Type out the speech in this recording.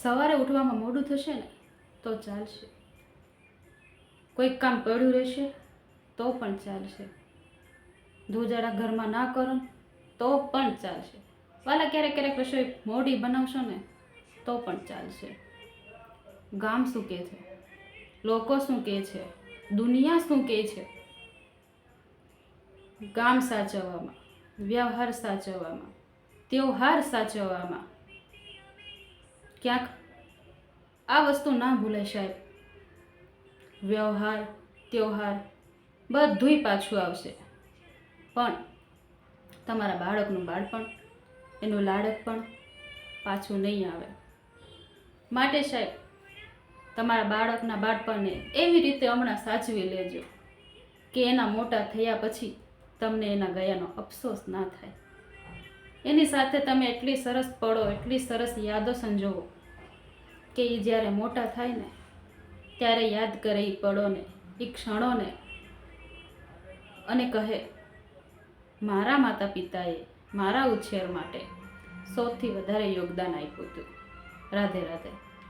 સવારે ઉઠવામાં મોડું થશે ને તો ચાલશે, કોઈક કામ પડ્યું રહેશે તો પણ ચાલશે, ધોજાડા ઘરમાં ના કરો તો પણ ચાલશે, વાલા ક્યારેક ક્યારેક રસોઈ મોડી બનાવશો ને તો પણ ચાલશે. ગામ શું કહે છે, લોકો શું કહે છે, દુનિયા શું કહે છે, ગામ સાચવવામાં, વ્યવહાર સાચવવામાં, તહેવાર સાચવવામાં ક્યાંક આ વસ્તુ ના ભૂલાય સાહેબ. વ્યવહાર તહેવાર બધુંય પાછું આવશે, પણ તમારા બાળકનું બાળપણ, એનું લાડકપણ પાછું નહીં આવે. માટે સાહેબ, તમારા બાળકના બાળપણને એવી રીતે હમણાં સાચવી લેજો કે એના મોટા થયા પછી તમને એના ગયાનો અફસોસ ના થાય. એની સાથે તમે એટલી સરસ પળો, એટલી સરસ યાદો સંજોવો કે એ જ્યારે મોટા થાય ને ત્યારે યાદ કરે એ પળોને, એ ક્ષણોને, અને કહે મારા માતા પિતાએ મારા ઉછેર માટે સૌથી વધારે યોગદાન આપ્યું હતું. રાધે રાધે.